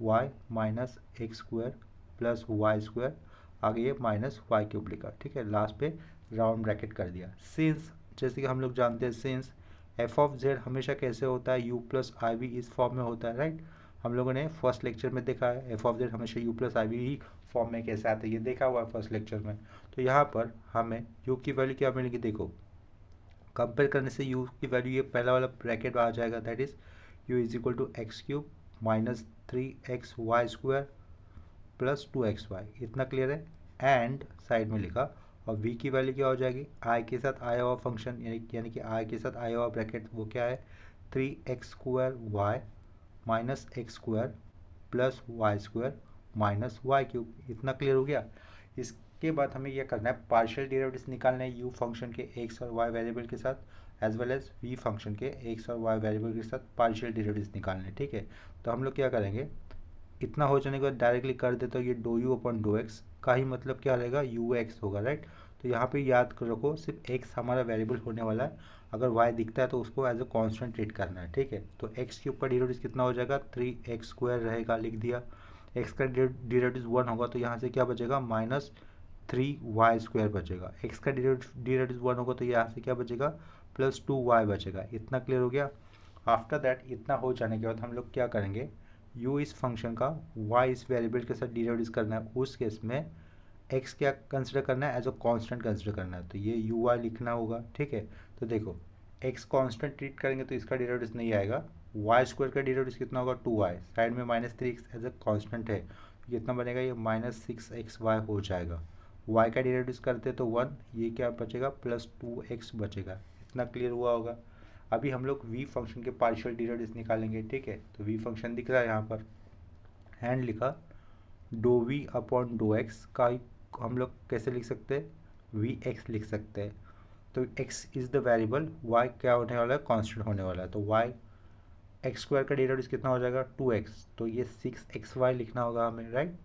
y minus x square plus y square, आगे ये माइनस वाई क्यूब लिखा। ठीक है, लास्ट पे राउंड ब्रैकेट कर दिया। सिंस, जैसे कि हम लोग जानते हैं, सिंस एफ ऑफ जेड हमेशा कैसे होता है, यू प्लस आई वी इस फॉर्म में होता है, राइट। हम लोगों ने फर्स्ट लेक्चर में देखा है एफ ऑफ जेड हमेशा यू प्लस आई वी ही फॉर्म में कैसे आता है, ये देखा हुआ है फर्स्ट लेक्चर में। तो यहाँ पर हमें यू की वैल्यू क्या मिलेगी, देखो कंपेयर करने से यू की वैल्यू ये पहला वाला ब्रैकेट आ जाएगा, that is u is equal to x cube minus three x y square plus two x y, इतना क्लियर है। एंड साइड में लिखा, और v की वैल्यू क्या हो जाएगी, i के साथ आया हुआ फंक्शन, यानी कि i के साथ आया हुआ ब्रैकेट वो क्या है, three x square y minus x square plus y square minus y cube, इतना क्लियर हो गया। इसके बाद हमें यह करना है, पार्शियल डेरिवेटिव्स निकालना है u फंक्शन के x और y वेरिएबल के साथ, as well as v function के x और y वेरिएबल के साथ पार्शियल डेरिवेटिव्स निकालने हैं। ठीक है, तो हम लोग क्या करेंगे, इतना हो जाने के बाद डायरेक्टली कर दे तो ये do u upon do x का ही मतलब क्या रहेगा, यू एक्स होगा, राइट। तो यहाँ पे याद रखो सिर्फ एक्स हमारा वेरिएबल होने वाला है, अगर वाई दिखता है तो उसको एज अ कांस्टेंट ट्रीट करना है। ठीक है, तो एक्स क्यूब का डेरिवेटिव कितना हो जाएगा, थ्री एक्स स्क्वायर रहेगा, लिख दिया। एक्स का डेरिवेटिव वन होगा तो यहाँ से क्या बचेगा, माइनस थ्री वाई स्क्वायर बचेगा। एक्स का डेरिवेटिव वन होगा तो यहाँ से क्या बचेगा, प्लस टू वाई बचेगा, इतना क्लियर हो गया। आफ्टर दैट इतना हो जाने के बाद हम लोग क्या करेंगे, u इस फंक्शन का y इस वेरिएबल के साथ डेरिवेटिव करना है, उस केस में x क्या कंसिडर करना है, एज अ कांस्टेंट कंसिडर करना है, तो ये u y लिखना होगा। ठीक है, तो देखो x कांस्टेंट ट्रीट करेंगे तो इसका डेरिवेटिव नहीं आएगा, y स्क्वायर का डेरिवेटिव कितना होगा, टू वाई, साइड में minus three x as a constant है, तो कितना बनेगा, ये माइनस सिक्स एक्स वाई हो जाएगा। y का डेरिवेटिव करते तो वन, ये क्या बचेगा, प्लस टू एक्स बचेगा, इतना क्लियर हुआ होगा। अभी हम लोग v फंक्शन के पार्शियल डेरिवेटिव्स निकालेंगे। ठीक है, तो v फंक्शन दिख रहा है यहाँ पर, एंड लिखा do v upon do x का हम लोग कैसे लिख सकते हैं, वी एक्स लिख सकते हैं। तो x is the variable, y क्या होने वाला है, कांस्टेंट होने वाला है, तो y एक्स स्क्वायर का डेरिवेटिव कितना हो जाएगा, टू एक्स, तो ये सिक्स एक्स वाई लिखना होगा हमें, राइट।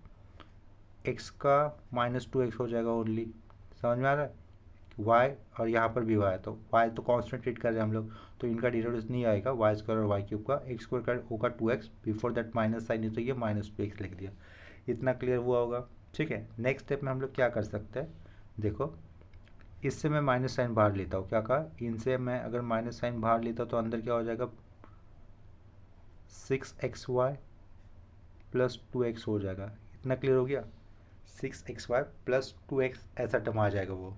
x का माइनस टू एक्स हो जाएगा ओनली, समझ में आ रहा है, y और यहाँ पर भी y, तो y तो कांस्टेंट ट्रीट कर रहे हैं हम लोग, तो इनका डेरिवेटिव नहीं आएगा वाई स्क्वायर और वाई क्यूब का, एक्स स्क्वायर का होगा two x, before that minus sign है तो ये माइनस टू एक्स लिख दिया, इतना क्लियर हुआ होगा। ठीक है, नेक्स्ट स्टेप में हम लोग क्या कर सकते हैं, देखो इससे मैं माइनस साइन बाहर लेता हूँ, क्या कहा, इनसे मैं अगर माइनस साइन बाहर लेता हूँ तो अंदर क्या हो जाएगा, six x y plus two x हो जाएगा, इतना क्लियर हो गया, six x y plus two x ऐसा टर्म आ जाएगा वो।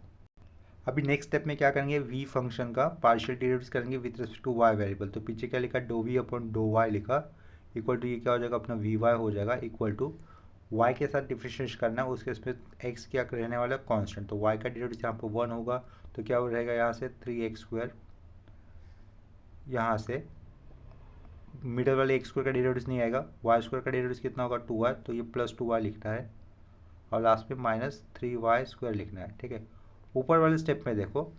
अभी नेक्स्ट स्टेप में क्या करेंगे, v फंक्शन का पार्शियल डेरिवेटिव्स करेंगे with respect to y variable, तो पीछे क्या लिखा, do v upon do y लिखा, इक्वल टू ये क्या हो जाएगा अपना vy हो जाएगा, इक्वल टू y के साथ डिफरेंशिएट करना है, उसके इसमें x क्या रहने वाला है, कांस्टेंट, तो y का डेरिवेटिव यहाँ पर वन होगा, तो क्या रहेगा यहाँ से थ्री एक्स स्क्वायर, यहाँ से मिडल वाले एक्स स्क्वायर का डेरिवेटिव नहीं आएगा, वाई स्क्वायर का डेरिवेटिव कितना होगा 2y, तो ये +2y लिखना है और लास्ट में -3y² लिखना है। ठीक है, ऊपर वाले स्टेप में देखो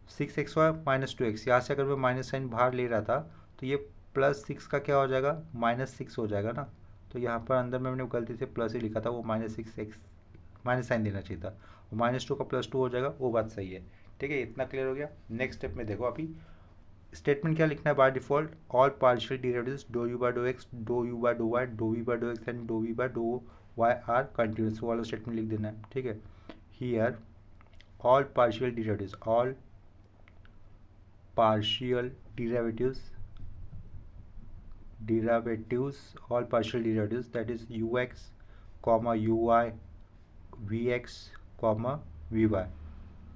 6xy -2x, यहाँ से अगर मैं माइनस साइन बाहर ले रहा था तो ये +6 का क्या हो जाएगा -6 हो जाएगा ना, तो यहाँ पर अंदर में मैंने गलती से प्लस ही लिखा था, वो -6x माइनस साइन देना चाहिए था, -2 का +2 हो जाएगा, वो बात सही है। ठीक है, इतना क्लियर हो गया। नेक्स्ट स्टेप में देखो, अभी स्टेटमेंट क्या लिखना है by default, all partial derivatives do u by do x, do u by do y, do v by do x and do v by do y are continuous, वाला statement लिख देना है। ठीक है, here all partial derivatives, all partial derivatives, all partial derivatives, that is ux comma uy vx comma vy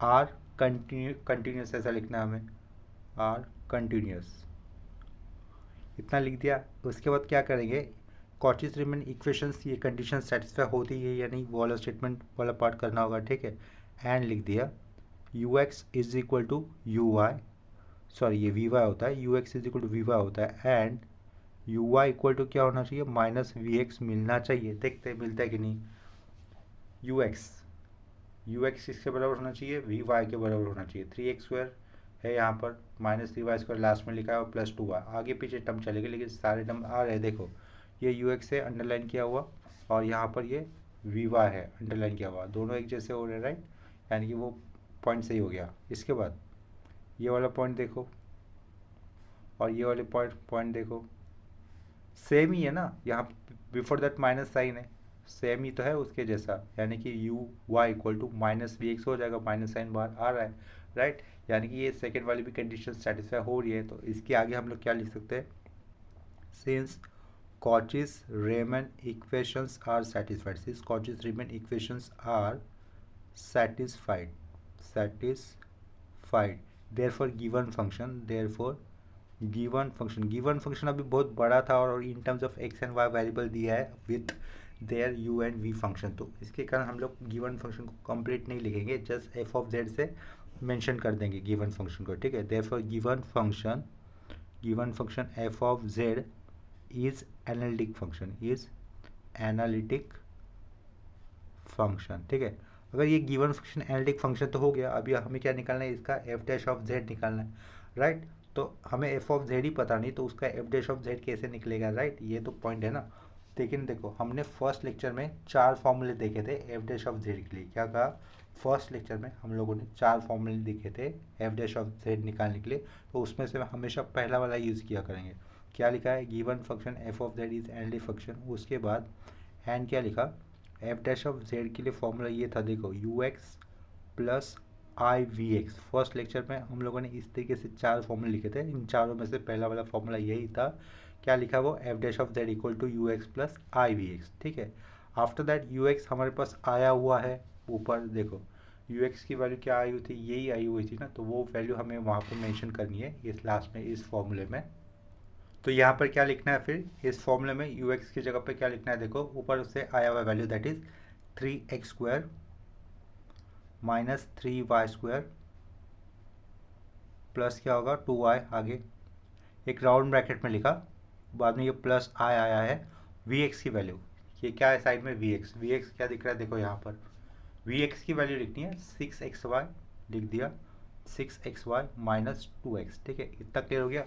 are continuous, ऐसा लिखना है हमें, are continuous। इतना लिख दिया। उसके बाद क्या करेंगे, कॉचीज रीमन इक्वेशंस, ये कंडीशन सेटिस्फाई होती है या नहीं, वो वाला स्टेटमेंट वाला पार्ट करना होगा। ठीक है, एंड लिख दिया ux is equal to u y, sorry ये वी वाई होता है, u x is equal to we y होता है, and u y equal to क्या होना चाहिए, -vx मिलना चाहिए। देखते हैं मिलता है कि नहीं। यू एक्स इसके बराबर होना चाहिए, वी वाई के बराबर होना चाहिए। 3x² है यहाँ पर, -3y² लास्ट में लिखा है और +2y, आगे पीछे टर्म चलेगा लेकिन सारे टर्म आ रहे हैं। देखो ये यू एक्स है अंडरलाइन किया हुआ और यहाँ पर ये वी वाई है अंडरलाइन किया हुआ, दोनों एक जैसे हो रहे हैं, राइट, यानी कि वो पॉइंट सही हो गया। इसके बाद ये वाला पॉइंट देखो और ये वाले पॉइंट देखो, सेम ही है ना, यहाँ बिफोर दैट माइनस साइन है, सेम ही तो है उसके जैसा, यानी कि u y equal to -vx हो जाएगा, माइनस साइन बाहर आ रहा है, राइट, यानी कि ये सेकेंड वाली भी कंडीशन सेटिस्फाई हो रही है। तो इसके आगे हम लोग क्या लिख सकते हैं, since Cauchy's Riemann equations are satisfied, since Cauchy's Riemann equations are satisfied, therefore given function अभी बहुत बड़ा था और in terms of X and Y variable दिया है with their U and V function, तो इसके कारण हम लोग गिवन फंक्शन को कंप्लीट नहीं लिखेंगे, जस्ट एफ ऑफ जेड से मेंशन कर देंगे गिवन फंक्शन को। ठीक है, therefore given function F of z is analytic function. ठीक है, अगर ये गिवन फंक्शन एनालिटिक फंक्शन तो हो गया, अभी हमें क्या निकालना है, इसका एफ डैश ऑफ जेड निकालना है, राइट। तो हमें एफ ऑफ जेड ही पता नहीं तो उसका एफ डैश ऑफ जेड कैसे निकलेगा, राइट, ये तो पॉइंट है ना। लेकिन देखो हमने फर्स्ट लेक्चर में 4 फॉर्मूले देखे थे एफ डैश ऑफ जेड के लिए, क्या कहा, फर्स्ट लेक्चर में हम लोगों ने 4 फॉर्मूले देखे थे एफ डैश ऑफ जेड निकालने के लिए, तो उसमें से हमेशा पहला वाला यूज़ किया करेंगे। क्या लिखा है, given function F of z is analytic function, उसके बाद एंड क्या लिखा, एफ डैश ऑफ जेड के लिए फॉर्मूला ये था, देखो u x plus i v x. First lecture में हम लोगों ने इस तरीके से 4 फॉर्मूले लिखे थे, इन चारों में से पहला वाला फॉर्मूला यही था, क्या लिखा वो, f dash of Z equal to u x plus i v x. ठीक है, आफ्टर दैट यू एक्स हमारे पास आया हुआ है, ऊपर देखो यू एक्स की वैल्यू क्या आई हुई थी, यही आई हुई थी ना, तो वो वैल्यू हमें वहाँ पर मेंशन करनी है इस लास्ट में इस फॉर्मूले में। तो यहाँ पर क्या लिखना है फिर, इस फॉर्मूले में यू एक्स की जगह पर क्या लिखना है, देखो ऊपर से आया हुआ value that is 3x² minus 3y² plus क्या होगा 2y, आगे एक राउंड ब्रैकेट में लिखा, बाद में ये प्लस आई आया है, vx की वैल्यू, ये क्या है साइड में vx क्या दिख रहा है, देखो यहाँ पर vx की वैल्यू लिखनी है 6xy, लिख दिया 6xy माइनस 2x। ठीक है, इतना क्लियर हो गया,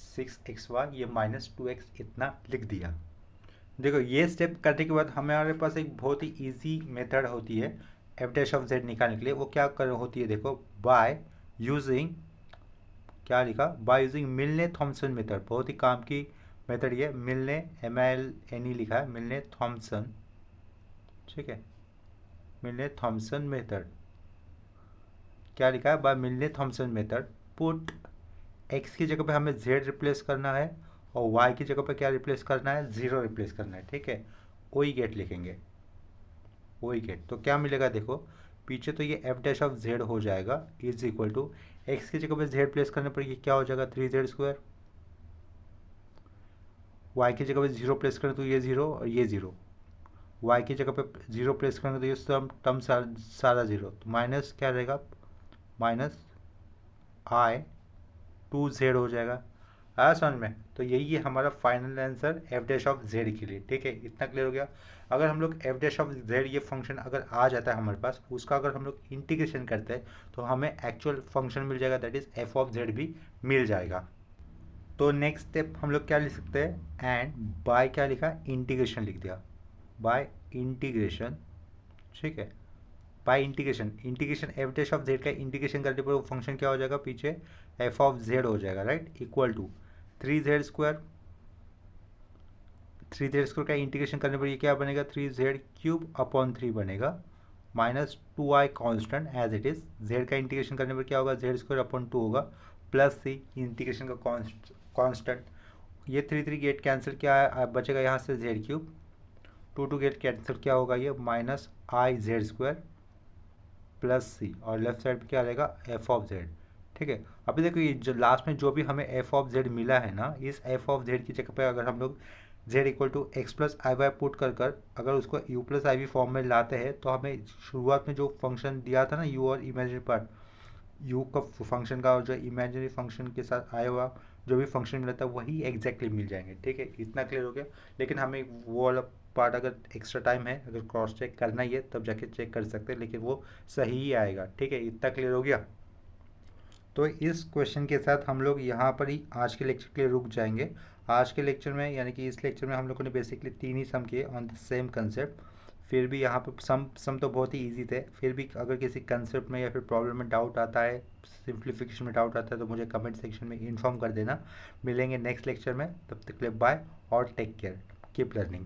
6xy ये -2x इतना लिख दिया। देखो ये स्टेप करने के बाद हमारे पास एक बहुत ही इजी मेथड होती है एफ डैश ऑफ जेड निकालने के लिए, वो क्या कर होती है, देखो बाय यूजिंग, क्या लिखा, बाय यूजिंग मिलने थॉमसन मेथड, बहुत ही काम की मेथड ये, मिलने MILNE लिखा है, मिलने थॉमसन। ठीक है, मिलने थॉमसन मेथड, क्या लिखा है, बाय मिलने थॉमसन मेथड पुट एक्स की जगह पे हमें जेड रिप्लेस करना है और y की जगह पर क्या रिप्लेस करना है, 0 रिप्लेस करना है। ठीक है, ओई गेट लिखेंगे, ओई गेट, तो क्या मिलेगा, देखो पीछे तो ये एफ डैश ऑफ जेड हो जाएगा इज इक्वल टू एक्स की जगह पर जेड प्लेस करने पर ये क्या हो जाएगा 3z², y की जगह पर 0 प्लेस करें तो ये 0 और ये 0, y की जगह पर 0 प्लेस करेंगे तो ये सब टर्म सारा 0, तो माइनस क्या रहेगा, माइनस i 2z हो जाएगा, आया समझ में? तो यही है हमारा final answer F dash of Z के लिए। ठीक है, इतना क्लियर हो गया। अगर हम लोग एफ डैश ऑफ जेड ये फंक्शन अगर आ जाता है हमारे पास, उसका अगर हम लोग इंटीग्रेशन करते हैं तो हमें एक्चुअल फंक्शन मिल जाएगा, that is F of Z भी मिल जाएगा। तो नेक्स्ट स्टेप हम लोग क्या लिख सकते हैं, एंड बाय क्या लिखा, इंटीग्रेशन लिख दिया, बाय इंटीग्रेशन। ठीक है, bye integration, integration F dash of Z का इंटीग्रेशन करने पर वो फंक्शन क्या हो जाएगा, पीछे एफ ऑफ जेड हो जाएगा, right, equal to 3z²। 3z² का इंटीग्रेशन करने पर ये क्या बनेगा, 3z³ अपॉन 3 बनेगा, -2i constant as it is. Z का इंटीग्रेशन करने पर क्या होगा, z² अपॉन 2 होगा, प्लस सी इंटीग्रेशन का कॉन्स्टेंट। ये 3 गेट कैंसिल, क्या है बचेगा यहाँ से z³, 2 गेट कैंसिल, क्या होगा ये -iz² प्लस सी, और लेफ्ट साइड पे क्या रहेगा, एफ ऑफ जेड। ठीक है, अभी देखो ये जो लास्ट में जो भी हमें एफ ऑफ जेड मिला है ना, इस एफ ऑफ जेड की जगह पे अगर हम लोग z equal to x plus I y put कर अगर उसको u plus i v form में लाते हैं, तो हमें शुरुआत में जो फंक्शन दिया था ना, यू और इमेजिनरी पार्ट, यू का फंक्शन का और जो इमेजिनरी फंक्शन के साथ आया हुआ जो भी फंक्शन मिला था वही एग्जैक्टली मिल जाएंगे। ठीक है, इतना क्लियर हो गया। लेकिन हमें वो वाला पार्ट अगर एक्स्ट्रा टाइम है, अगर क्रॉस चेक करना ही है तब जाके चेक कर सकते हैं, लेकिन वो सही ही आएगा। ठीक है, इतना क्लियर हो गया। तो इस क्वेश्चन के साथ हम लोग यहाँ पर ही आज के लेक्चर के लिए रुक जाएंगे। आज के लेक्चर में यानी कि इस लेक्चर में हम लोगों ने बेसिकली 3 ही सम किए ऑन द सेम कंसेप्ट। फिर भी यहाँ पर सम तो बहुत ही इजी थे, फिर भी अगर किसी कंसेप्ट में या फिर प्रॉब्लम में डाउट आता है, सिंप्लीफिकेशन में डाउट आता है, तो मुझे कमेंट सेक्शन में इन्फॉर्म कर देना। मिलेंगे नेक्स्ट लेक्चर में, तब तक के लिए बाय और टेक केयर, कीप लर्निंग।